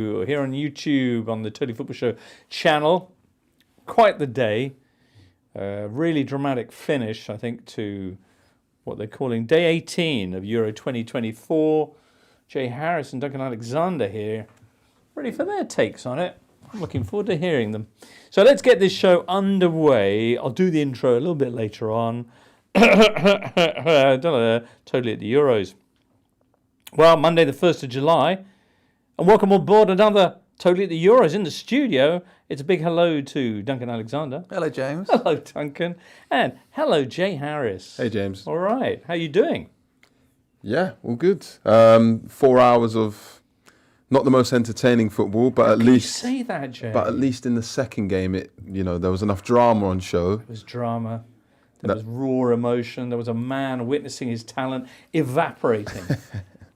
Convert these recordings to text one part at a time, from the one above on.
Here on YouTube on the Totally Football Show channel. Quite the day. Really dramatic finish, I think, to what they're calling day 18 of Euro 2024. Jay Harris and Duncan Alexander here, ready for their takes on it. I'm looking forward to hearing them. So let's get this show underway. I'll do the intro a little bit later on. Totally at the Euros. Well, Monday the 1st of July. And welcome on board another Totally at the Euros in the studio. It's a big hello to Duncan Alexander. Hello, James. Hello, Duncan. And hello, Jay Harris. Hey, James. All right. How you doing? Yeah, all good. 4 hours of not the most entertaining football, but at least say that, Jay. But at least in the second game, there was enough drama on show. There was drama. There was raw emotion. There was a man witnessing his talent evaporating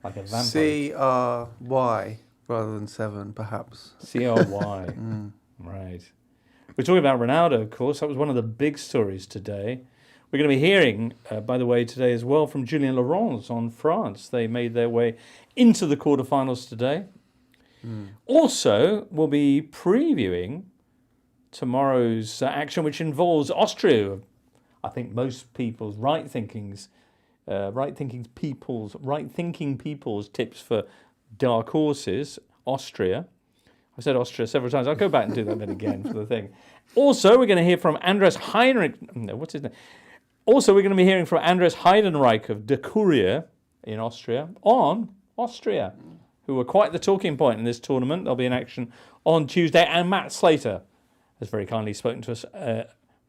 like a vampire. C-R-Y rather than 7, perhaps. C-R-Y. Right. We're talking about Ronaldo, of course. That was one of the big stories today. We're going to be hearing, by the way, today as well from Julien Laurens on France. They made their way into the quarterfinals today. Also, we'll be previewing tomorrow's action, which involves Austria. I think most people's right-thinking people's tips for dark horses, Austria. I said Austria several times. I'll go back and do that bit again for the thing. Also, we're going to hear from Andres Heinrich. No, what's his name? Also, we're going to be hearing from Andres Heidenreich of De Courier in Austria on Austria, who were quite the talking point in this tournament. They'll be in action on Tuesday. And Matt Slater has very kindly spoken to us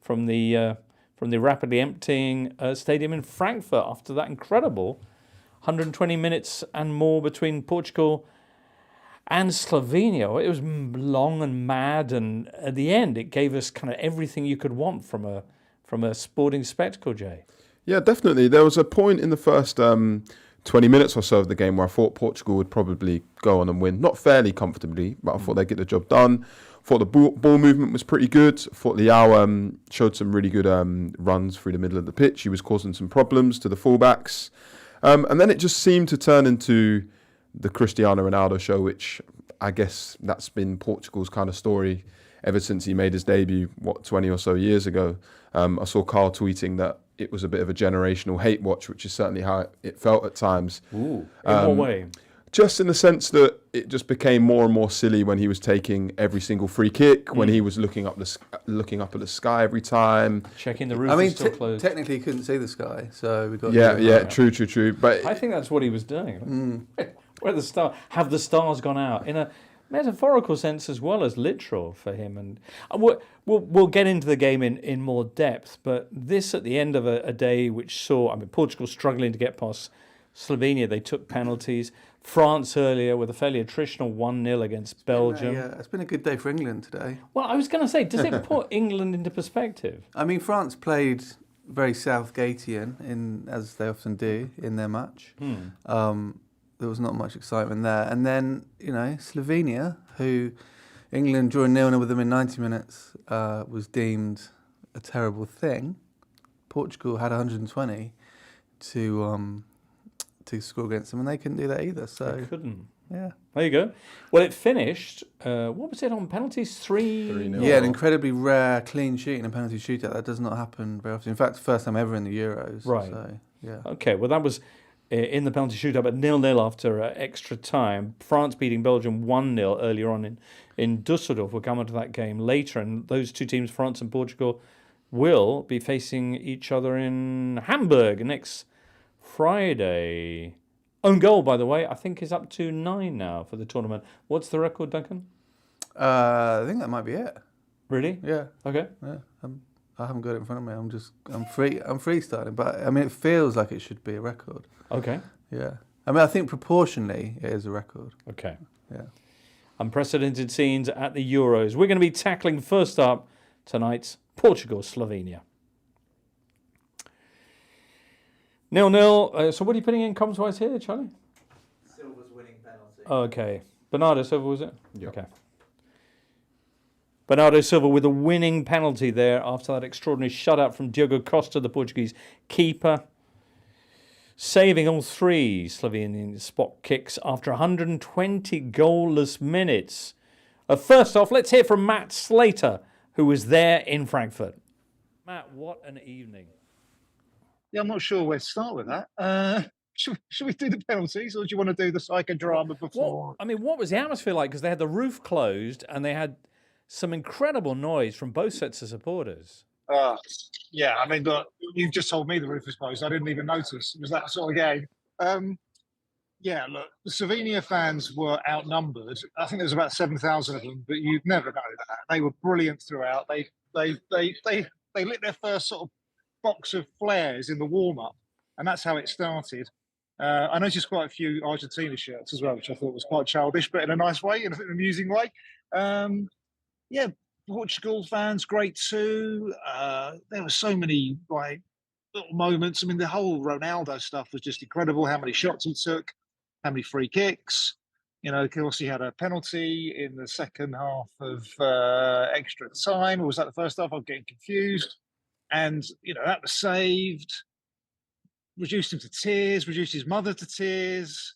from the rapidly emptying stadium in Frankfurt after that incredible 120 minutes and more between Portugal and Slovenia. It was long and mad, and at the end it gave us kind of everything you could want from a sporting spectacle, Jay. Yeah, definitely. There was a point in the first 20 minutes or so of the game where I thought Portugal would probably go on and win. Not fairly comfortably, but I thought they'd get the job done. Thought the ball movement was pretty good. Thought Leao showed some really good runs through the middle of the pitch. He was causing some problems to the fullbacks. And then it just seemed to turn into the Cristiano Ronaldo show, which I guess that's been Portugal's kind of story ever since he made his debut, 20 or so years ago. I saw Carl tweeting that it was a bit of a generational hate watch, which is certainly how it felt at times. Ooh, in what way? Just in the sense that it just became more and more silly when he was taking every single free kick, when he was looking up at the sky every time, checking the roof is still closed. Technically, he couldn't see the sky, so we got. True. But I think that's what he was doing. Where have the stars gone out in a metaphorical sense as well as literal for him? And we'll get into the game in more depth. But this at the end of a day which saw Portugal struggling to get past Slovenia. They took penalties. France earlier with a fairly attritional 1-0 against Belgium. It's been a good day for England today. Well, I was going to say, does it put England into perspective? I mean, France played very Southgatean, as they often do, in their match. There was not much excitement there. And then, Slovenia, who England drawing 0-0 with them in 90 minutes, was deemed a terrible thing. Portugal had 120 to score against them, and they couldn't do that either. So they couldn't. Yeah. There you go. Well, it finished, what was it on penalties? 3-0? Yeah, an incredibly rare clean sheet in a penalty shootout. That does not happen very often. In fact, first time ever in the Euros. Right. So, yeah. Okay, well, that was in the penalty shootout, but 0-0 after extra time. France beating Belgium 1-0 earlier on in Dusseldorf. We'll come on to that game later. And those two teams, France and Portugal, will be facing each other in Hamburg next Friday. Own goal, by the way, I think is up to 9 now for the tournament. What's the record, Duncan? I think that might be it. Really? Yeah. Okay. Yeah. I haven't got it in front of me. I'm freestyling, but it feels like it should be a record. Okay. Yeah. I think proportionally it is a record. Okay. Yeah. Unprecedented scenes at the Euros. We're going to be tackling first up tonight's Portugal-Slovenia. 0-0. So what are you putting in comms-wise here, Charlie? Silva's winning penalty. Okay. Bernardo Silva, was it? Yep. Okay. Bernardo Silva with a winning penalty there after that extraordinary shutout from Diogo Costa, the Portuguese keeper. saving all 3 Slovenian spot kicks after 120 goalless minutes. First off, let's hear from Matt Slater, who was there in Frankfurt. Matt, what an evening. Yeah, I'm not sure where to start with that. Should we do the penalties, or do you want to do the psychodrama before? What was the atmosphere like? Because they had the roof closed and they had some incredible noise from both sets of supporters. Yeah, I mean, look, you've just told me the roof was closed. I didn't even notice. It was that sort of game. Yeah, look, the Slovenia fans were outnumbered. I think there was about 7,000 of them, but you'd never know that. They were brilliant throughout. They lit their first sort of box of flares in the warm-up, and that's how it started. I noticed quite a few Argentina shirts as well, which I thought was quite childish, but in a nice way, in an amusing way. Yeah, Portugal fans, great too. There were so many little moments. I mean, the whole Ronaldo stuff was just incredible. How many shots he took, how many free kicks. You know, of course, he had a penalty in the second half of extra time. Or was that the first half? I'm getting confused. And, that was saved. Reduced him to tears, reduced his mother to tears.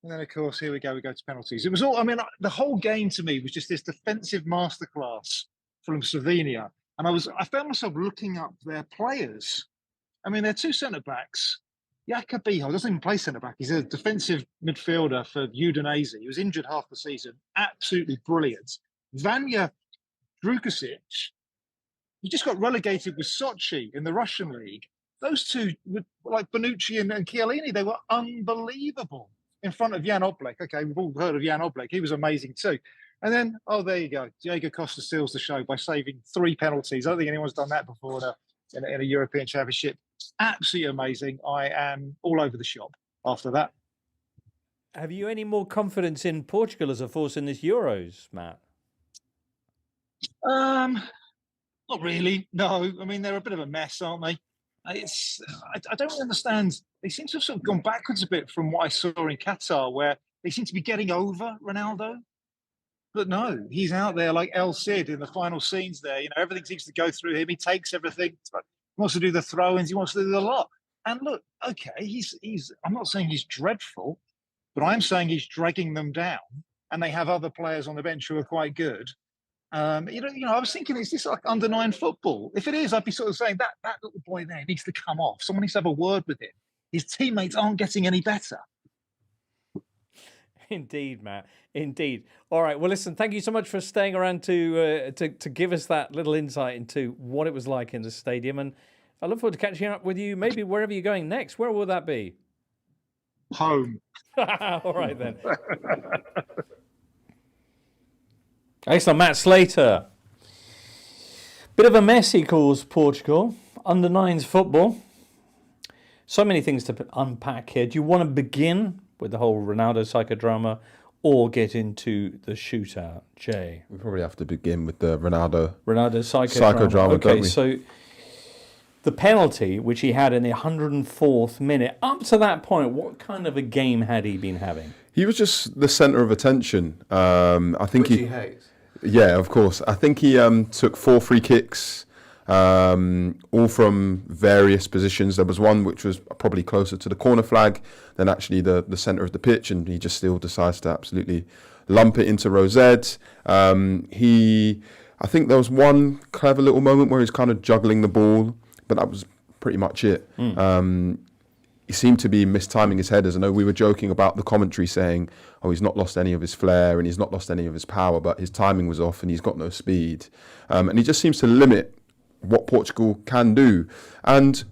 And then, of course, here we go to penalties. It was all, the whole game to me was just this defensive masterclass from Slovenia. And I found myself looking up their players. I mean, their 2 centre-backs, Jacobiho doesn't even play centre-back. He's a defensive midfielder for Udinese. He was injured half the season. Absolutely brilliant. Vanya Drukasic, he just got relegated with Sochi in the Russian league. Those two, like Bonucci and Chiellini, they were unbelievable in front of Jan Oblak. Okay, we've all heard of Jan Oblak. He was amazing too. And then, there you go. Diego Costa steals the show by saving 3 penalties. I don't think anyone's done that before in a European Championship. Absolutely amazing. I am all over the shop after that. Have you any more confidence in Portugal as a force in this Euros, Matt? Not really. No. I mean, they're a bit of a mess, aren't they? I don't really understand. They seem to have sort of gone backwards a bit from what I saw in Qatar, where they seem to be getting over Ronaldo. But no, he's out there like El Cid in the final scenes there. Everything seems to go through him. He takes everything. He wants to do the throw-ins. He wants to do the lot. And look, okay, he's. I'm not saying he's dreadful, but I'm saying he's dragging them down. And they have other players on the bench who are quite good. I was thinking, is this like under-9 football? If it is, I'd be sort of saying that little boy there needs to come off. Someone needs to have a word with him. His teammates aren't getting any better. Indeed, Matt. Indeed. All right. Well, listen, thank you so much for staying around to give us that little insight into what it was like in the stadium. And I look forward to catching up with you maybe wherever you're going next. Where will that be? Home. All right, then. Excellent. Matt Slater. Bit of a mess, he calls Portugal. Under-9s football. So many things to unpack here. Do you want to begin with the whole Ronaldo psychodrama or get into the shootout, Jay? We probably have to begin with the Ronaldo psychodrama. Okay, don't we? So the penalty, which he had in the 104th minute, up to that point, what kind of a game had he been having? He was just the centre of attention. I think Which he hates. Yeah, of course. I think he took 4 free kicks, all from various positions. There was one which was probably closer to the corner flag than actually the centre of the pitch, and he just still decides to absolutely lump it into Rosette. I think there was one clever little moment where he's kind of juggling the ball, but that was pretty much it. He seemed to be mistiming his headers. I know we were joking about the commentary saying, he's not lost any of his flair and he's not lost any of his power, but his timing was off and he's got no speed. And he just seems to limit what Portugal can do. And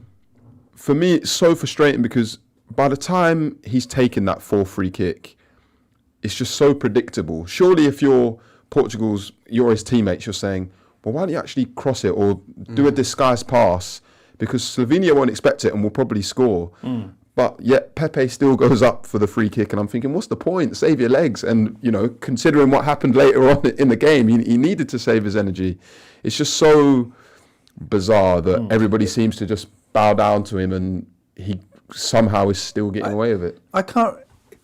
for me, it's so frustrating because by the time he's taken that 4 free kick, it's just so predictable. Surely if you're his teammates, you're saying, well, why don't you actually cross it or do a disguised pass? Because Slovenia won't expect it and will probably score. But yet Pepe still goes up for the free kick. And I'm thinking, what's the point? Save your legs. And, considering what happened later on in the game, he needed to save his energy. It's just so bizarre that everybody seems to just bow down to him and he somehow is still getting away with it. I can't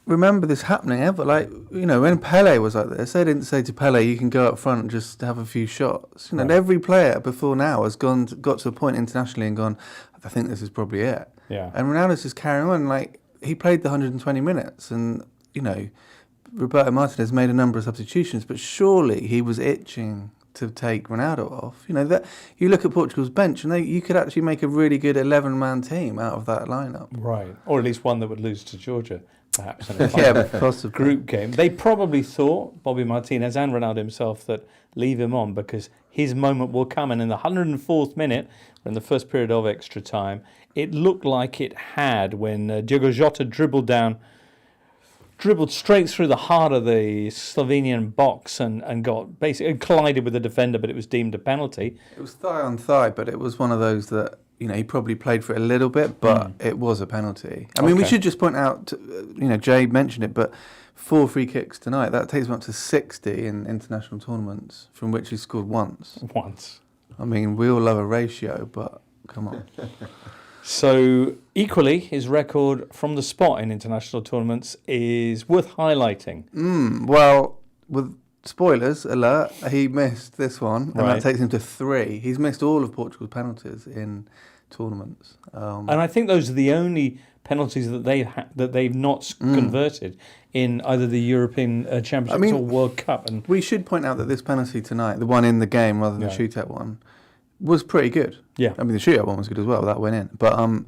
remember this happening ever. Like, when Pele was like this, they didn't say to Pele, you can go up front and just have a few shots. And every player before now has got to a point internationally and gone, I think this is probably it. Yeah. And Ronaldo's just carrying on. Like, he played the 120 minutes and, you know, Roberto Martinez made a number of substitutions, but surely he was itching to take Ronaldo off. You know, that you look at Portugal's bench and you could actually make a really good 11-man team out of that lineup. Right. Or at least one that would lose to Georgia, perhaps, in a Yeah, final possibly. group game. They probably thought, Bobby Martinez and Ronaldo himself, that leave him on because his moment will come. And in the 104th minute, in the first period of extra time, it looked like it had when Diogo Jota dribbled straight through the heart of the Slovenian box and got basically collided with the defender, but it was deemed a penalty. It was thigh on thigh, but it was one of those that, you know, he probably played for it a little bit, but it was a penalty. I mean, we should just point out, you know, Jay mentioned it, but 4 free kicks tonight, that takes him up to 60 in international tournaments, from which he scored once. I mean, we all love a ratio, but come on. So, equally, his record from the spot in international tournaments is worth highlighting. Well, with spoilers alert, he missed this one, and Right. that takes him to 3. He's missed all of Portugal's penalties in tournaments. And I think those are the only penalties that they've not converted in either the European Championships or World Cup. And we should point out that this penalty tonight, the one in the game rather than the shootout one, was pretty good. Yeah. I mean, the shootout one was good as well. That went in. But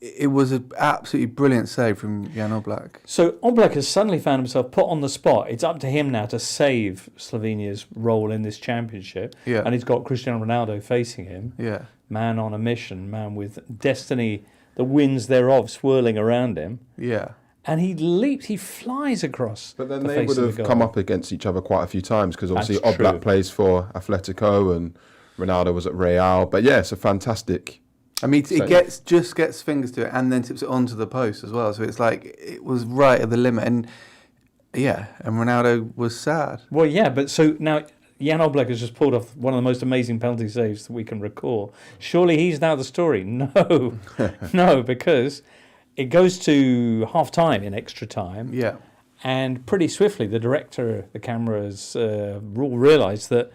it was an absolutely brilliant save from Jan Oblak. So Oblak has suddenly found himself put on the spot. It's up to him now to save Slovenia's role in this championship. Yeah. And he's got Cristiano Ronaldo facing him. Yeah. Man on a mission, man with destiny, the winds thereof swirling around him. Yeah. And he flies across. But then the they face would of have the goal. come up against each other quite a few times because obviously That's true. Oblak plays for Atletico and Ronaldo was at Real. But yeah, it's a fantastic. I mean, it gets fingers to it and then tips it onto the post as well. So it's like it was right at the limit. And yeah, and Ronaldo was sad. Well, yeah, but so now Jan Oblak has just pulled off one of the most amazing penalty saves that we can recall. Surely he's now the story. No, no, because it goes to half-time in extra time. Yeah. And pretty swiftly, the director, the cameras realised that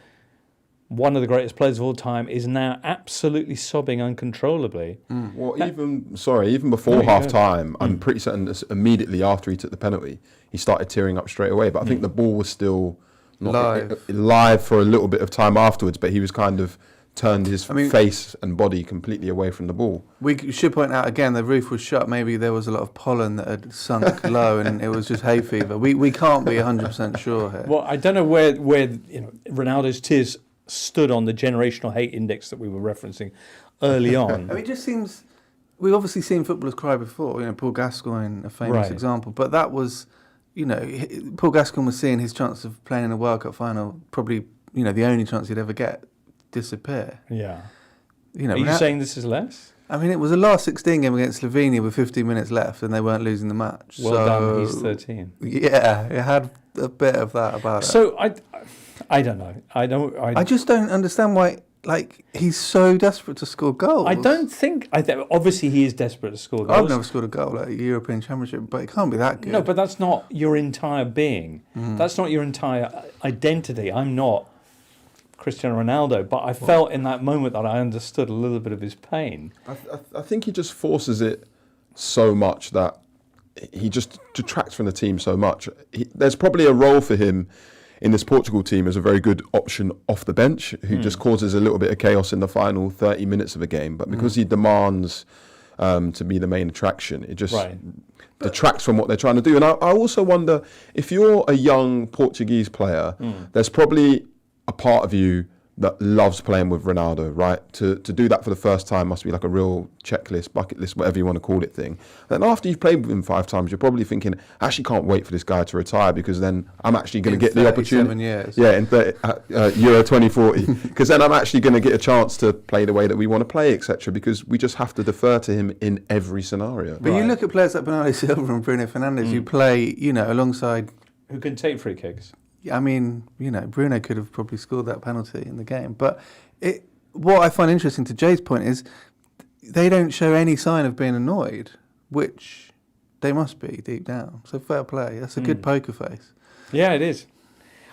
one of the greatest players of all time is now absolutely sobbing uncontrollably. Well, even before half time, I'm pretty certain that immediately after he took the penalty, he started tearing up straight away. But I think the ball was still not live for a little bit of time afterwards, but he was kind of turned his face and body completely away from the ball. We should point out again, the roof was shut. Maybe there was a lot of pollen that had sunk low, and it was just hay fever. We can't be 100% sure here. Well, I don't know where Ronaldo's tears stood on the generational hate index that we were referencing early on. I mean, it just seems we've obviously seen footballers cry before. You know, Paul Gascoigne, a famous example, but that was, you know, Paul Gascoigne was seeing his chance of playing in a World Cup final, probably, you know, the only chance he'd ever get, disappear. Yeah. You know, are you saying this is less? I mean, it was a last 16 game against Slovenia with 15 minutes left, and they weren't losing the match. Well done, he's 13. Yeah, it had a bit of that about it. So I don't know. I just don't understand why. Like, he's so desperate to score goals. I don't think. Obviously, he is desperate to score goals. I've never scored a goal at a European Championship, but it can't be that good. No, but that's not your entire being. That's not your entire identity. I'm not Cristiano Ronaldo, but I felt in that moment that I understood a little bit of his pain. I think he just forces it so much that he just detracts from the team so much. There's probably a role for him in this Portugal team as a very good option off the bench, who just causes a little bit of chaos in the final 30 minutes of a game. But because he demands to be the main attraction, it just detracts from what they're trying to do. And I also wonder, if you're a young Portuguese player, there's probably a part of you that loves playing with Ronaldo, right? To do that for the first time must be like a real checklist, bucket list, whatever you want to call it thing. Then after you've played with him 5 times, you're probably thinking, I actually can't wait for this guy to retire because then I'm actually going to get the opportunity. Years. Yeah, in Euro 2040. Because then I'm actually going to get a chance to play the way that we want to play, etc. Because we just have to defer to him in every scenario. But you look at players like Bernardo Silva and Bruno Fernandes who play, you know, alongside... Who can take free kicks. I mean, you know, Bruno could have probably scored that penalty in the game. But what I find interesting, to Jay's point, is they don't show any sign of being annoyed, which they must be deep down. So fair play. That's a good poker face. Yeah, it is.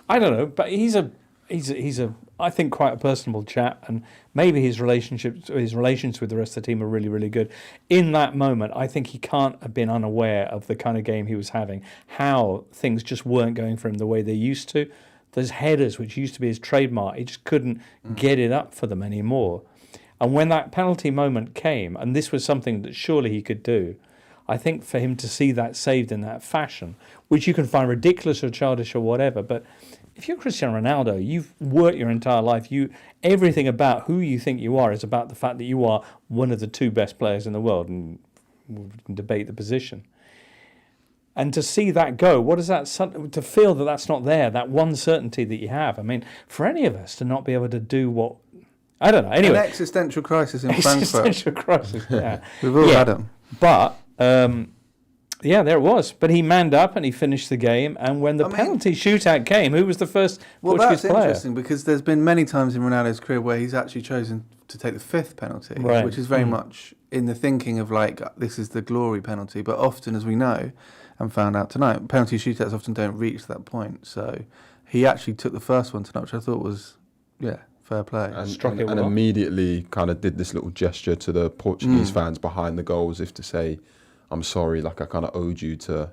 I don't know, but he's a he's I think quite a personable chap, and maybe his relations with the rest of the team are really, really good. In that moment, I think he can't have been unaware of the kind of game he was having, how things just weren't going for him the way they used to. Those headers, which used to be his trademark, he just couldn't get it up for them anymore. And when that penalty moment came, and this was something that surely he could do, I think for him to see that saved in that fashion, which you can find ridiculous or childish or whatever, but if you're Cristiano Ronaldo, you've worked your entire life. Everything about who you think you are is about the fact that you are one of the 2 best players in the world, and we can debate the position. And to see that go, what is that? To feel that that's not there, that one certainty that you have. I mean, for any of us to not be able to do what, I don't know. Anyway, an existential crisis in Frankfurt. Existential crisis. Yeah, We've all had them. But. Yeah, there it was. But he manned up and he finished the game. And when the penalty shootout came, who was the first Portuguese player? Well, that's interesting because there's been many times in Ronaldo's career where he's actually chosen to take the 5th penalty, which is very much in the thinking of like, this is the glory penalty. But often, as we know and found out tonight, penalty shootouts often don't reach that point. So he actually took the first one tonight, which I thought was, fair play. And immediately kind of did this little gesture to the Portuguese fans behind the goal as if to say, I'm sorry, like I kind of owed you to...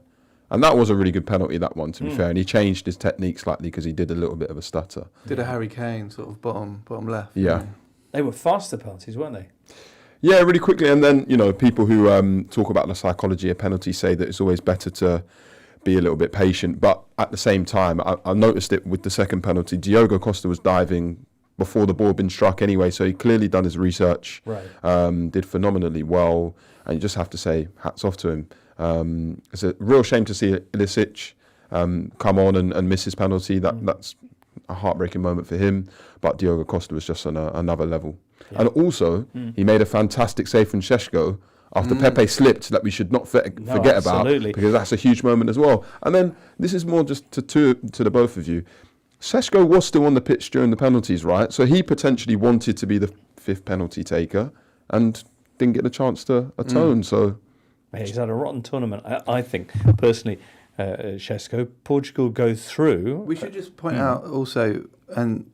And that was a really good penalty, that one, to be fair. And he changed his technique slightly because he did a little bit of a stutter. Did a Harry Kane sort of bottom left. Yeah. They were faster penalties, weren't they? Yeah, really quickly. And then, people who talk about the psychology of penalties say that it's always better to be a little bit patient. But at the same time, I noticed it with the second penalty. Diogo Costa was diving before the ball had been struck anyway, so he clearly done his research, did phenomenally well. And you just have to say, hats off to him. It's a real shame to see Ilicic come on and miss his penalty. That's a heartbreaking moment for him. But Diogo Costa was just on another level. Yeah. And also, he made a fantastic save from Šeško after Pepe slipped that we should not forget about, because that's a huge moment as well. And then, this is more just to the both of you. Šeško was still on the pitch during the penalties, right? So he potentially wanted to be the 5th penalty taker and didn't get a chance to atone. So he's had a rotten tournament. I think personally, Šeško, Portugal go through. We should just point out also, and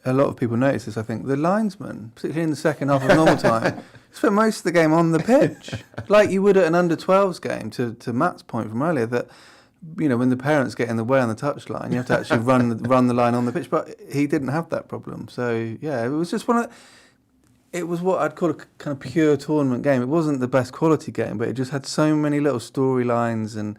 a lot of people notice this, I think, the linesman, particularly in the second half of normal time, spent most of the game on the pitch, like you would at an under-12s game. To Matt's point from earlier, that when the parents get in the way on the touchline, you have to actually run the line on the pitch. But he didn't have that problem. So yeah, it was just it was what I'd call a kind of pure tournament game. It wasn't the best quality game, but it just had so many little storylines, and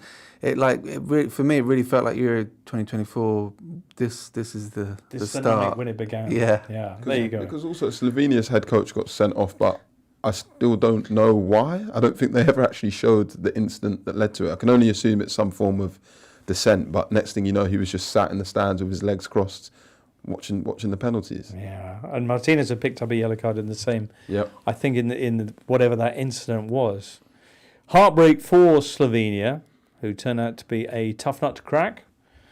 for me, it really felt like Euro 2024. This is the start when it began. Yeah. There you go. Because also Slovenia's head coach got sent off, but I still don't know why. I don't think they ever actually showed the incident that led to it. I can only assume it's some form of dissent. But next thing you know, he was just sat in the stands with his legs crossed, watching the penalties. Yeah, and Martinez had picked up a yellow card in the same. Yep. I think in the whatever that incident was. Heartbreak for Slovenia, who turned out to be a tough nut to crack.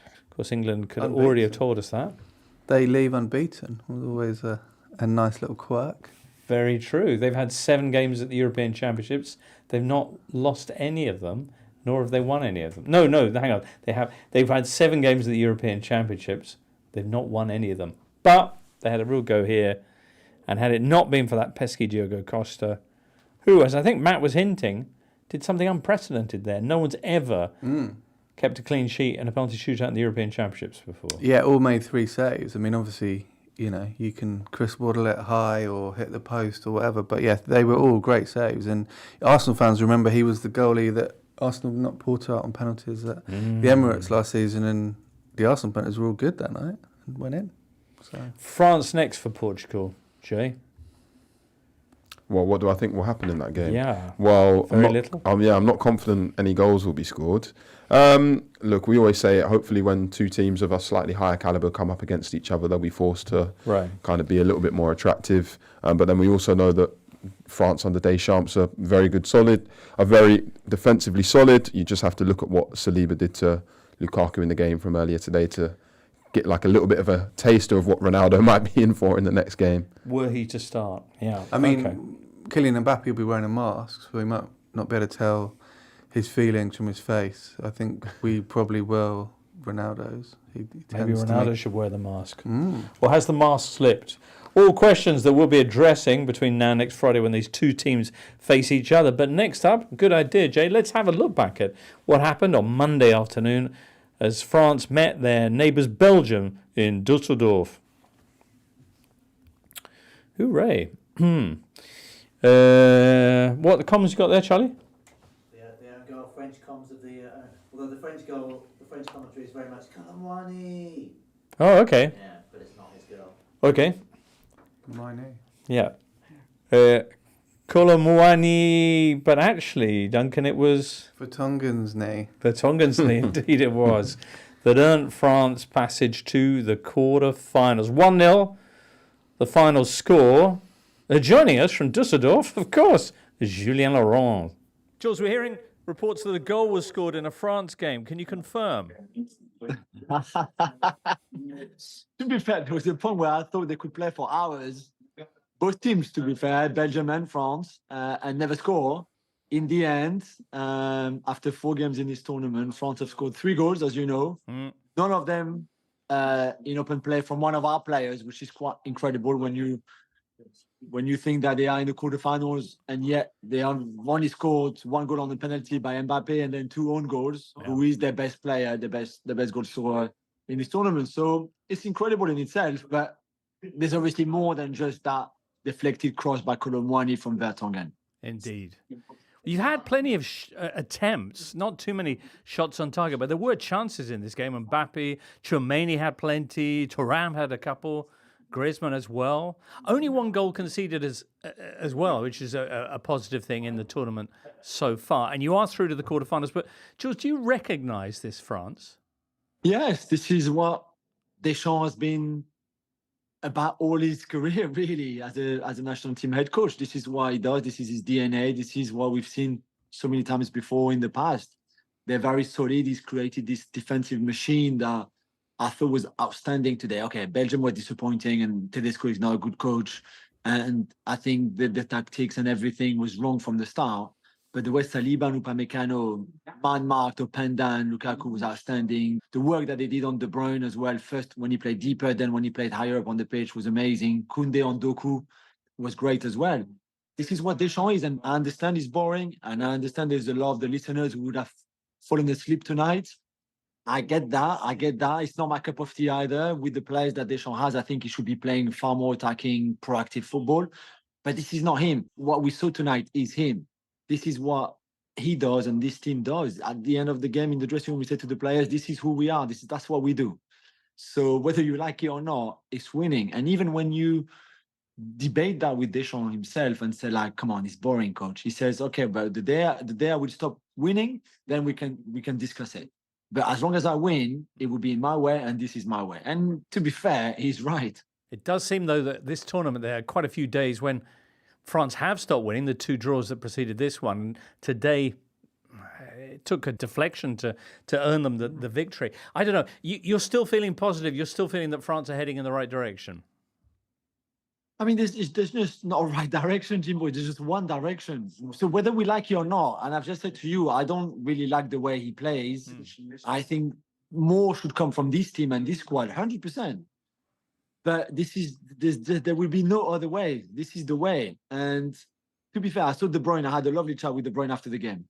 Of course, England could already have told us that. They leave unbeaten. Was always a nice little quirk. Very true. They've had 7 games at the European Championships. They've not lost any of them, nor have they won any of them. No, hang on. They've had 7 games at the European Championships. They've not won any of them. But they had a real go here. And had it not been for that pesky Diogo Costa, who, as I think Matt was hinting, did something unprecedented there. No one's ever kept a clean sheet in a penalty shootout in the European Championships before. Yeah, all made 3 saves. I mean, obviously, you can Chris Waddle it high or hit the post or whatever. But yeah, they were all great saves. And Arsenal fans remember he was the goalie that Arsenal knocked Porto out on penalties at the Emirates last season, and the Arsenal penalties were all good that night and went in. So. France next for Portugal, Jay. Well, what do I think will happen in that game? Yeah. Well, very little. I'm not confident any goals will be scored. Look, we always say it. Hopefully, when 2 teams of a slightly higher caliber come up against each other, they'll be forced to kind of be a little bit more attractive. But then we also know that France under Deschamps are very good, are very defensively solid. You just have to look at what Saliba did to Lukaku in the game from earlier today to get like a little bit of a taster of what Ronaldo might be in for in the next game. Were he to start, yeah. I mean, Kylian Mbappe will be wearing a mask, so we might not be able to tell his feelings from his face. I think we probably will Ronaldo's. He Maybe tends to Ronaldo make- should wear the mask. Mm. Or has the mask slipped? All questions that we'll be addressing between now and next Friday when these two teams face each other. But next up, good idea, Jay. Let's have a look back at what happened on Monday afternoon as France met their neighbours Belgium in Dusseldorf. Hooray. What the comments you got there, Charlie? The own goal, French comms of the. Although the French commentary is very much Colomwani. Oh, okay. Yeah, but it's not his girl. Okay. Mine. Yeah. Colomwani, but actually, Duncan, it was Vertonghen's knee. Vertonghen's knee, indeed it was, that earned France passage to the quarter-finals. 1-0, the final score. Joining us from Dusseldorf, of course, Julien Laurent. Jules, we're hearing reports that a goal was scored in a France game. Can you confirm? To be fair, there was a point where I thought they could play for hours. Both teams, to be fair, Belgium and France, and never score. In the end, after 4 games in this tournament, France have scored 3 goals, as you know. Mm. None of them in open play from one of our players, which is quite incredible when you think that they are in the quarterfinals, and yet they have only scored 1 goal on the penalty by Mbappe and then 2 own goals, who is their best player, the best goal scorer in this tournament. So it's incredible in itself, but there's obviously more than just that deflected cross by Colomwani from Vertonghen. Indeed. You had plenty of attempts, not too many shots on target, but there were chances in this game. Mbappe, Tchouameni had plenty, Thuram had a couple, Griezmann as well. Only 1 goal conceded as well, which is a positive thing in the tournament so far. And you are through to the quarterfinals. But, Jules, do you recognise this France? Yes, this is what Deschamps has been about all his career, really, as a national team head coach. This is what he does. This is his DNA. This is what we've seen so many times before in the past. They're very solid. He's created this defensive machine that I thought was outstanding today. Okay, Belgium were disappointing, and Tedesco is not a good coach. And I think the tactics and everything was wrong from the start. But the way Saliba and Upamecano man-marked Openda and Lukaku was outstanding. The work that they did on De Bruyne as well, first when he played deeper, then when he played higher up on the pitch, was amazing. Koundé on Doku was great as well. This is what Deschamps is, and I understand it's boring, and I understand there's a lot of the listeners who would have fallen asleep tonight. I get that. It's not my cup of tea either. With the players that Deschamps has, I think he should be playing far more attacking, proactive football. But this is not him. What we saw tonight is him. This is what he does and this team does. At the end of the game in the dressing room, we say to the players, this is who we are. That's what we do. So whether you like it or not, it's winning. And even when you debate that with Deschamps himself and say, like, come on, it's boring, coach. He says, okay, but the day I will stop winning, then we can discuss it. But as long as I win, it will be in my way, and this is my way. And to be fair, he's right. It does seem, though, that this tournament, there are quite a few days when France have stopped winning, the 2 draws that preceded this one. Today, it took a deflection to earn them the victory. I don't know. You're still feeling positive. You're still feeling that France are heading in the right direction. I mean, there's just not a right direction, Jimbo. There's just one direction. So whether we like it or not, and I've just said to you, I don't really like the way he plays. I think more should come from this team and this squad, 100%. But there will be no other way. This is the way. And to be fair, I saw De Bruyne. I had a lovely chat with De Bruyne after the game.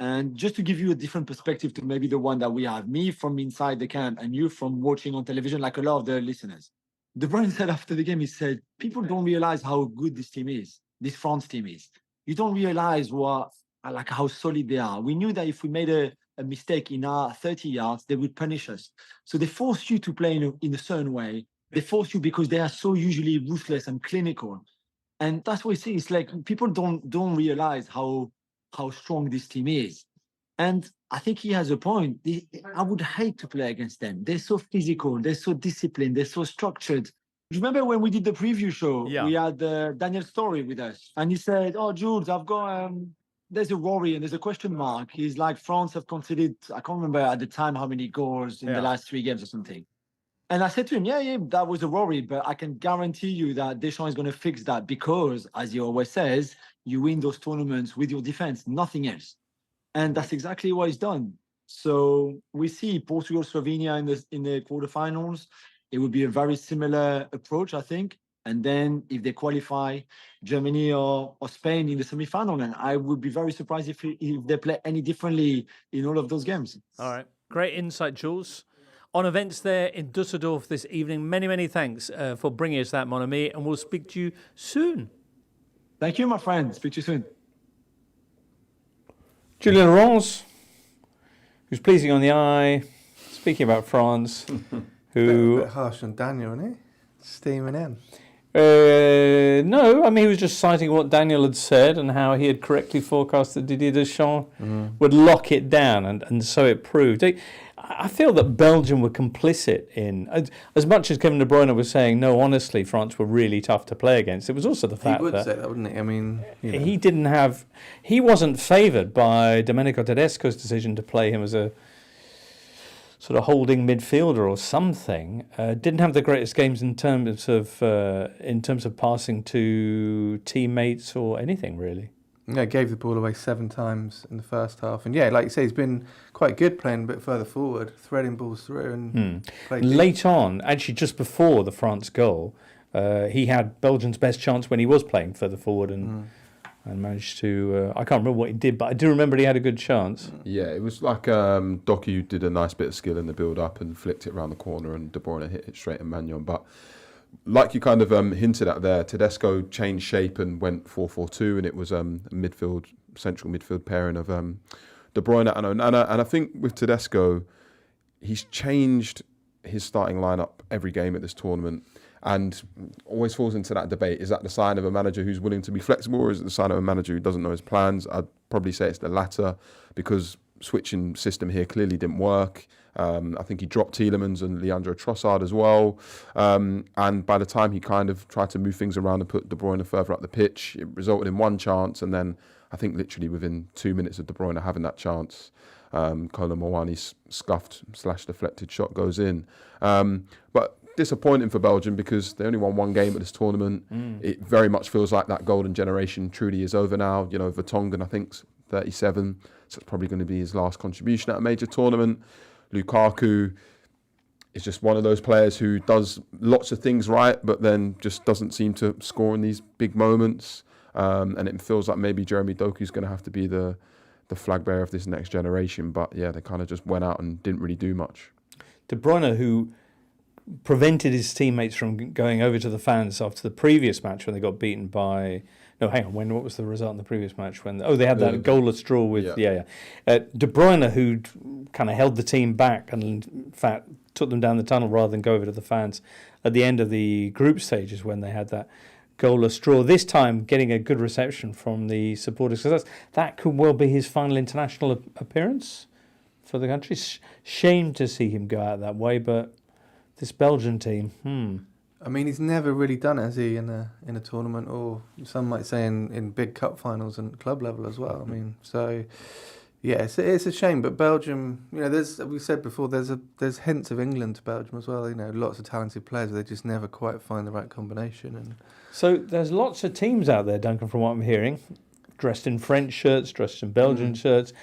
And just to give you a different perspective to maybe the one that we have, me from inside the camp and you from watching on television, like a lot of the listeners. De Bruyne said after the game, he said, people don't realize how good this team is, this France team is. You don't realize how solid they are. We knew that if we made a mistake in our 30 yards, they would punish us. So they force you to play in a certain way. They force you because they are so usually ruthless and clinical. And that's what we see. It's like people don't realize how strong this team is. And I think he has a point. I would hate to play against them. They're so physical. They're so disciplined. They're so structured. Remember when we did the preview show? Yeah. We had Daniel Story with us. And he said, oh, Jules, I've got... there's a worry and there's a question mark. He's like, France have conceded, I can't remember at the time how many goals in the last 3 games or something. And I said to him, yeah, that was a worry, but I can guarantee you that Deschamps is going to fix that because, as he always says, you win those tournaments with your defense, nothing else. And that's exactly what he's done. So we see Portugal, Slovenia in the quarterfinals. It would be a very similar approach, I think. And then if they qualify, Germany or Spain in the semi-final, and I would be very surprised if they play any differently in all of those games. All right. Great insight, Jules. On events there in Dusseldorf this evening. Many, many thanks for bringing us that, mon ami, and we'll speak to you soon. Thank you, my friend. Speak to you soon. Julien Laurence, who's pleasing on the eye, speaking about France, who... A bit harsh on Daniel, isn't he? Steaming in. No, I mean, he was just citing what Daniel had said and how he had correctly forecast that Didier Deschamps would lock it down, and so it proved. I feel that Belgium were complicit in, as much as Kevin De Bruyne was saying, no, honestly, France were really tough to play against. It was also the fact He would that say that, wouldn't he? I mean, you know. he wasn't favoured by Domenico Tedesco's decision to play him as a sort of holding midfielder or something. Didn't have the greatest games in terms of passing to teammates or anything really. Yeah, gave the ball away 7 times in the first half. And yeah, like you say, he's been quite good playing a bit further forward, threading balls through and played deep. Late on, actually just before the France goal, he had Belgium's best chance when he was playing further forward and managed to... I can't remember what he did, but I do remember he had a good chance. Yeah, it was like Doku did a nice bit of skill in the build-up and flicked it around the corner and De Bruyne hit it straight at Magnon. But like you kind of hinted at there, Tedesco changed shape and went 4-4-2, and it was a central midfield pairing of De Bruyne and Onana. And I think with Tedesco, he's changed his starting lineup every game at this tournament and always falls into that debate. Is that the sign of a manager who's willing to be flexible, or is it the sign of a manager who doesn't know his plans? I'd probably say it's the latter, because switching system here clearly didn't work. I think he dropped Tielemans and Leandro Trossard as well. And by the time he kind of tried to move things around and put De Bruyne further up the pitch, it resulted in one chance. And then I think literally within 2 minutes of De Bruyne having that chance, Kolo Muani's scuffed/deflected shot goes in. But disappointing for Belgium because they only won one game at this tournament. It very much feels like that golden generation truly is over now. You know, Vertonghen, I think, 37, so it's probably going to be his last contribution at a major tournament. Lukaku is just one of those players who does lots of things right, but then just doesn't seem to score in these big moments. And it feels like maybe Jeremy Doku's going to have to be the flag bearer of this next generation. But yeah, they kind of just went out and didn't really do much. De Bruyne, who prevented his teammates from going over to the fans after the previous match when they got beaten by... No, hang on. What was the result in the previous match? They had that goalless draw with... De Bruyne, who kind of held the team back and, in fact, took them down the tunnel rather than go over to the fans at the end of the group stages when they had that goalless draw. This time, getting a good reception from the supporters, because that could well be his final international appearance for the country. Shame to see him go out that way, but this Belgian team, I mean, he's never really done it, has he, in a tournament, or some might say in big cup finals and club level as well. I mean, so yeah, it's a shame. But Belgium, you know, we said before, there's hints of England to Belgium as well. You know, lots of talented players, they just never quite find the right combination. And so there's lots of teams out there, Duncan, from what I'm hearing, dressed in French shirts, dressed in Belgian shirts,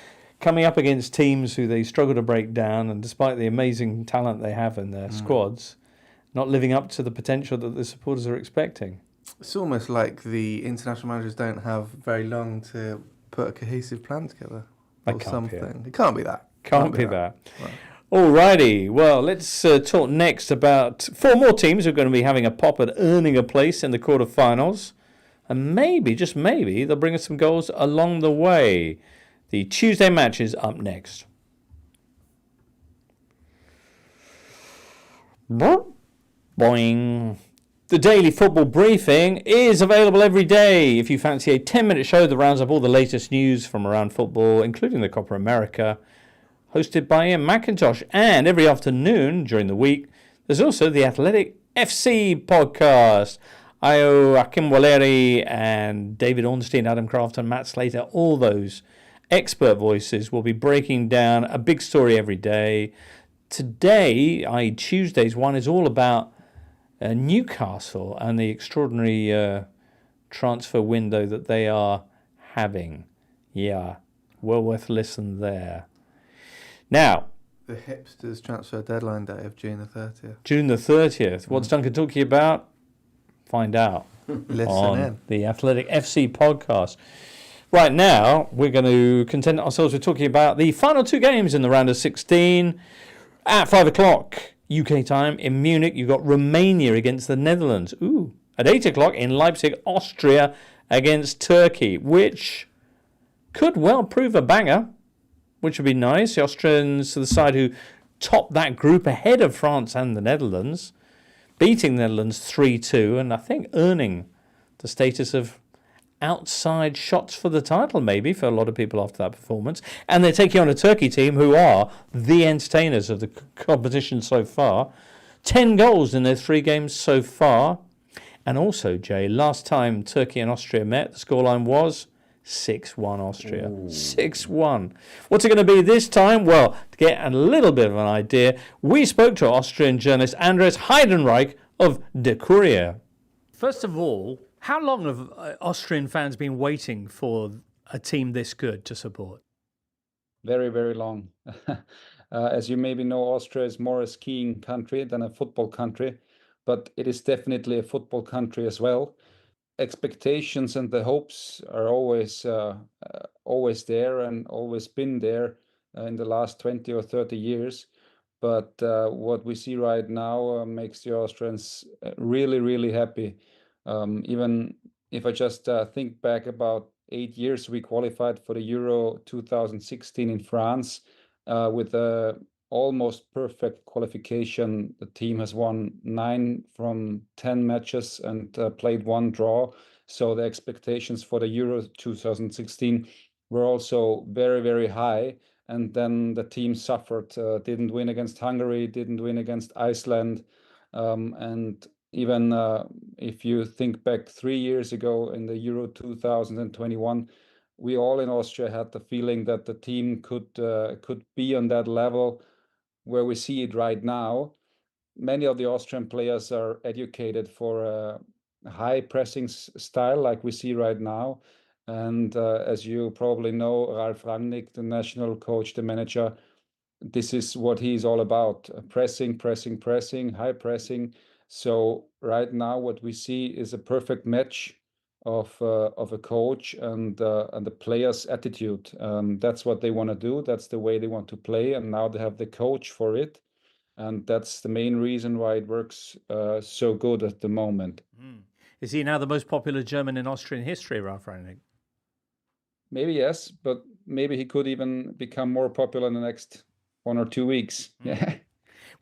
coming up against teams who they struggle to break down, and despite the amazing talent they have in their squads, not living up to the potential that the supporters are expecting. It's almost like the international managers don't have very long to put a cohesive plan together or something. It can't be that. Can't be that. Right. Alrighty, well, let's talk next about 4 more teams who are going to be having a pop at earning a place in the quarterfinals. And maybe, just maybe, they'll bring us some goals along the way. The Tuesday match is up next. Boing. The daily football briefing is available every day. If you fancy a 10-minute show that rounds up all the latest news from around football, including the Copa America, hosted by Ian McIntosh. And every afternoon during the week, there's also the Athletic FC podcast. Io Akinwolere and David Ornstein, Adam Craft and Matt Slater, all those expert voices will be breaking down a big story every day. Today, i.e. Tuesday's one, is all about Newcastle and the extraordinary transfer window that they are having. Yeah, well worth a listen there. Now, The hipsters transfer deadline day of June the 30th. June the 30th. What's Duncan talking about? Find out Listen on in. the Athletic FC podcast. Right now, we're going to content ourselves with talking about the final two games in the round of 16 at 5 o'clock UK time in Munich. You've got Romania against the Netherlands. Ooh. At 8 o'clock in Leipzig, Austria against Turkey, which could well prove a banger, which would be nice. The Austrians are the side who topped that group ahead of France and the Netherlands, beating the Netherlands 3-2, and I think earning the status of outside shots for the title, maybe, for a lot of people after that performance. And they're taking on a Turkey team who are the entertainers of the competition so far. 10 goals in their 3 games so far. And also, Jay, last time Turkey and Austria met, the scoreline was 6-1 Austria. 6-1. What's it going to be this time? Well, to get a little bit of an idea, we spoke to Austrian journalist Andres Heidenreich of Der Kurier. First of all, how long have Austrian fans been waiting for a team this good to support? Very, very long. As you maybe know, Austria is more a skiing country than a football country, but it is definitely a football country as well. Expectations and the hopes are always there and always been there in the last 20 or 30 years. But what we see right now makes the Austrians really, really happy. Even if I just think back about 8 years, we qualified for the Euro 2016 in France with a almost perfect qualification. The team has won 9 from 10 matches and played 1 draw. So the expectations for the Euro 2016 were also very, very high. And then the team suffered, didn't win against Hungary, didn't win against Iceland. And even if you think back 3 years ago in the Euro 2021, we all in Austria had the feeling that the team could be on that level where we see it right now. Many of the Austrian players are educated for a high pressing style like we see right now. And as you probably know, Ralf Rangnick, the national coach, the manager, this is what he's all about: pressing, high pressing. So right now, what we see is a perfect match of a coach and the players' attitude. That's what they want to do. That's the way they want to play. And now they have the coach for it, and that's the main reason why it works so good at the moment. Is he now the most popular German in Austrian history, Ralf Rangnick? Maybe yes, but maybe he could even become more popular in the next 1 or 2 weeks. Yeah.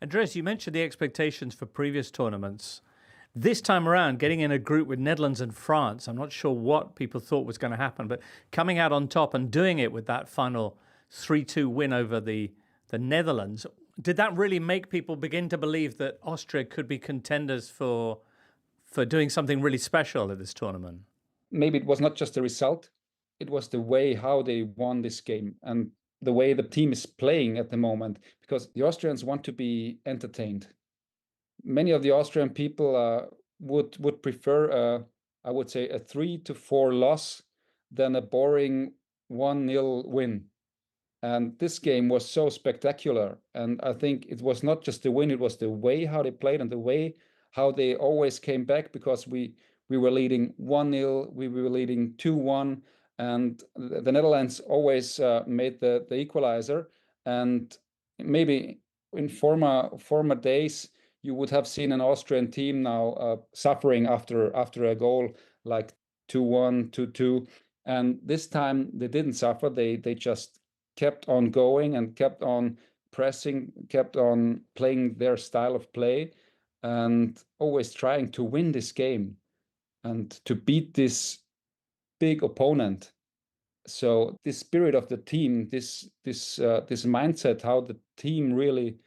Andreas, you mentioned the expectations for previous tournaments. This time around, getting in a group with Netherlands and France, I'm not sure what people thought was going to happen, but coming out on top and doing it with that final 3-2 win over the Netherlands, did that really make people begin to believe that Austria could be contenders for doing something really special at this tournament? Maybe it was not just the result, it was the way how they won this game and the way the team is playing at the moment, because the Austrians want to be entertained. Many of the Austrian people would prefer, I would say, a 3-4 loss than a boring 1-0 win. And this game was so spectacular. And I think it was not just the win, it was the way how they played and the way how they always came back, because we were leading 1-0, we were leading 2-1, and the Netherlands always made the equalizer. And maybe in former days, you would have seen an Austrian team now suffering after a goal like 2-1, 2-2. And this time they didn't suffer. They just kept on going and kept on pressing, kept on playing their style of play, and always trying to win this game and to beat this big opponent. So this spirit of the team, this mindset, how the team really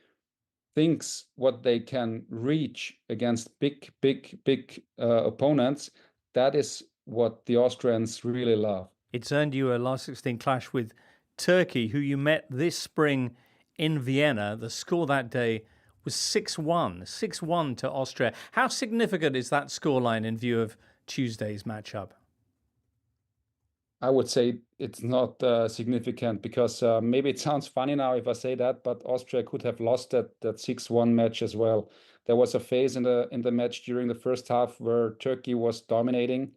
thinks what they can reach against big opponents, that is what the Austrians really love. It's earned you a last 16 clash with Turkey, who you met this spring in Vienna. The score that day was 6-1 to Austria. How significant is that scoreline in view of Tuesday's matchup? I would say it's not significant because maybe it sounds funny now if I say that, but Austria could have lost that 6-1 match as well. There was a phase in the match during the first half where Turkey was dominating,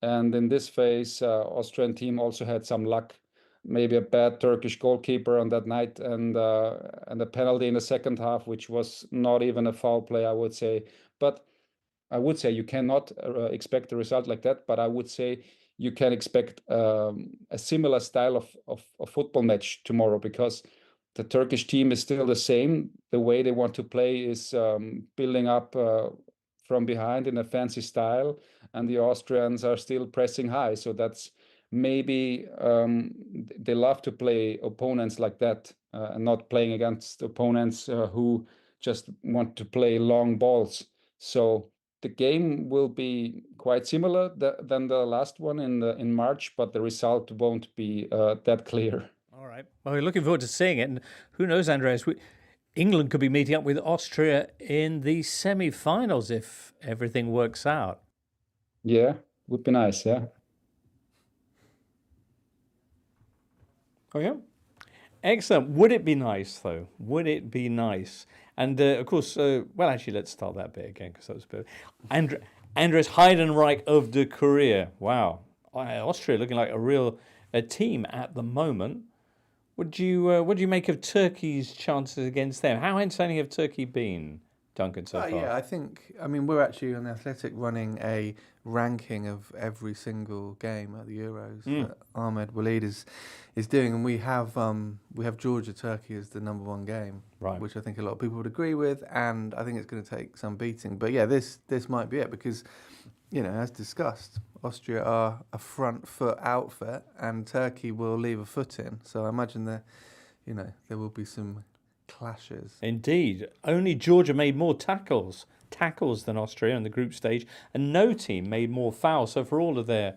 and in this phase, Austrian team also had some luck, maybe a bad Turkish goalkeeper on that night, and a penalty in the second half, which was not even a foul play, I would say. But I would say you cannot expect a result like that, but I would say you can expect a similar style of football match tomorrow because the Turkish team is still the same. The way they want to play is building up from behind in a fancy style, and the Austrians are still pressing high. So that's maybe they love to play opponents like that and not playing against opponents who just want to play long balls. So the game will be quite similar than the last one in March, but the result won't be that clear. All right. Well, we're looking forward to seeing it. And who knows, Andreas, England could be meeting up with Austria in the semi-finals if everything works out. Yeah, would be nice, yeah. Oh, yeah. Excellent. Would it be nice, though? Would it be nice? And, of course, well, actually, let's start that bit again because that was a bit... Andres Heidenreich of the Courier. Wow. Austria looking like a real team at the moment. What do you make of Turkey's chances against them? How entertaining have Turkey been, Duncan, so far? Yeah, I mean, we're actually on the Athletic running a ranking of every single game at the Euros that Ahmed Walid is doing, and we have Georgia Turkey as the #1 game, right, which I think a lot of people would agree with, and I think it's going to take some beating. But yeah, this might be it because, you know, as discussed, Austria are a front foot outfit, and Turkey will leave a foot in. So I imagine there will be some clashes. Indeed. Only Georgia made more tackles than Austria in the group stage, and no team made more fouls. So for all of their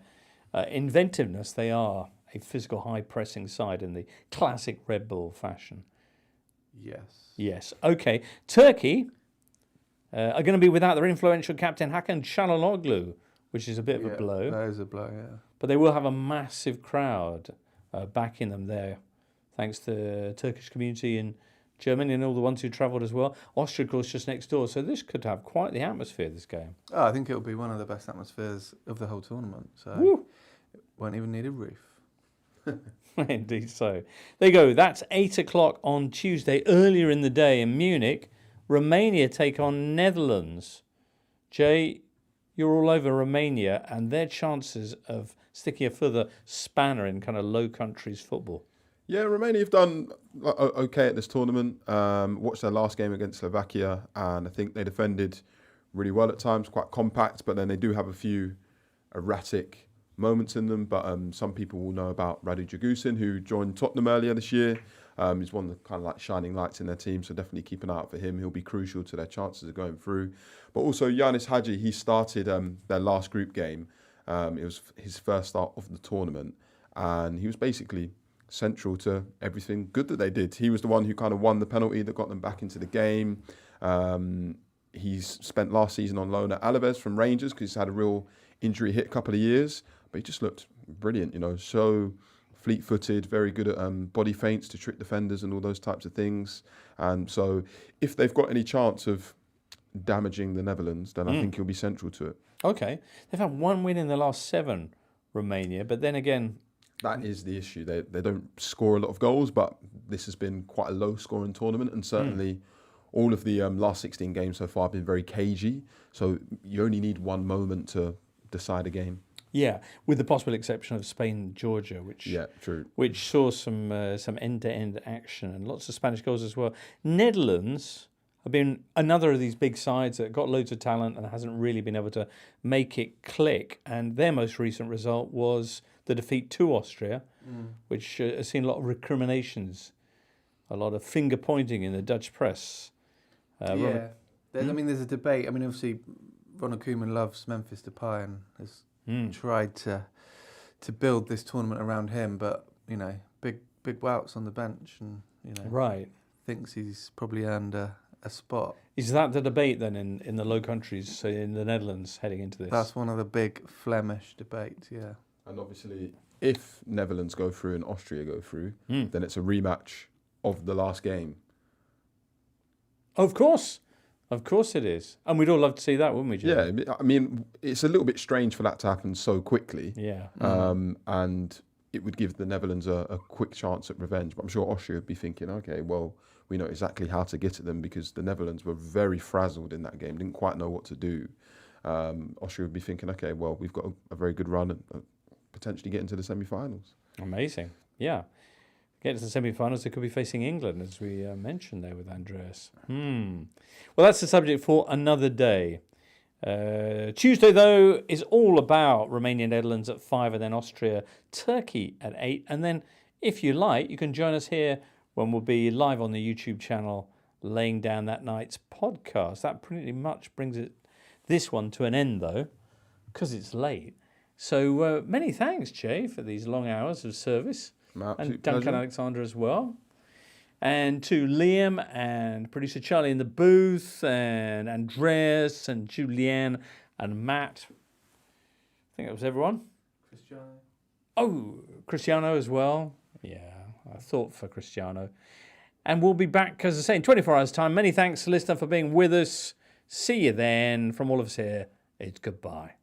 inventiveness, they are a physical, high-pressing side in the classic Red Bull fashion. Yes. Yes. Okay. Turkey are going to be without their influential captain Hakan Çalhanoğlu, which is a bit of a blow. That is a blow, yeah. But they will have a massive crowd backing them there, thanks to the Turkish community in Germany and all the ones who travelled as well. Austria, of course, just next door. So this could have quite the atmosphere, this game. Oh, I think it'll be one of the best atmospheres of the whole tournament. So it won't even need a roof. Indeed so. There you go. That's 8 o'clock on Tuesday. Earlier in the day in Munich, Romania take on Netherlands. Jay, you're all over Romania and their chances of sticking a further spanner in kind of low countries football. Yeah, Romania have done okay at this tournament. Watched their last game against Slovakia, and I think they defended really well at times, quite compact, but then they do have a few erratic moments in them. But some people will know about Radu Dragusin, who joined Tottenham earlier this year. He's one of the kind of like shining lights in their team, so definitely keep an eye out for him. He'll be crucial to their chances of going through. But also Yanis Hadji, he started their last group game. It was his first start of the tournament, and he was basically central to everything good that they did. He was the one who kind of won the penalty that got them back into the game. He's spent last season on loan at Alaves from Rangers because he's had a real injury hit a couple of years, but he just looked brilliant, you know, so fleet-footed, very good at body feints to trick defenders and all those types of things. And so if they've got any chance of damaging the Netherlands, then I think he'll be central to it. Okay. They've had one win in the last 7, Romania, but then again... That is the issue. They don't score a lot of goals, but this has been quite a low-scoring tournament, and certainly all of the last 16 games so far have been very cagey. So you only need one moment to decide a game. Yeah, with the possible exception of Spain-Georgia, which saw some end-to-end action and lots of Spanish goals as well. Netherlands have been another of these big sides that got loads of talent and hasn't really been able to make it click. And their most recent result was the defeat to Austria, which has seen a lot of recriminations, a lot of finger-pointing in the Dutch press. I mean, there's a debate. I mean, obviously, Ronald Koeman loves Memphis Depay and has tried to build this tournament around him, but, you know, big wouts on the bench and, you know, thinks he's probably earned a spot. Is that the debate then in the Low Countries, so in the Netherlands heading into this? That's one of the big Flemish debates, yeah. And obviously, if Netherlands go through and Austria go through, then it's a rematch of the last game. Of course it is. And we'd all love to see that, wouldn't we, Jim? Yeah, I mean, it's a little bit strange for that to happen so quickly. Yeah. And it would give the Netherlands a quick chance at revenge. But I'm sure Austria would be thinking, okay, well, we know exactly how to get at them, because the Netherlands were very frazzled in that game, didn't quite know what to do. Austria would be thinking, okay, well, we've got a very good run and potentially get into the semi-finals. Amazing. Yeah. Get to the semi-finals, they could be facing England, as we mentioned there with Andreas. Well, that's the subject for another day. Tuesday, though, is all about Romania, Netherlands at 5, and then Austria, Turkey at 8. And then, if you like, you can join us here when we'll be live on the YouTube channel, laying down that night's podcast. That pretty much brings this one to an end, though, because it's late. So many thanks, Jay, for these long hours of service. And Duncan pleasure. Alexander as well. And to Liam and producer Charlie in the booth, and Andreas and Julianne and Matt. I think that was everyone. Cristiano. Oh, Cristiano as well. Yeah, I thought for Cristiano. And we'll be back, as I say, in 24 hours' time. Many thanks, listener, for being with us. See you then. From all of us here, it's goodbye.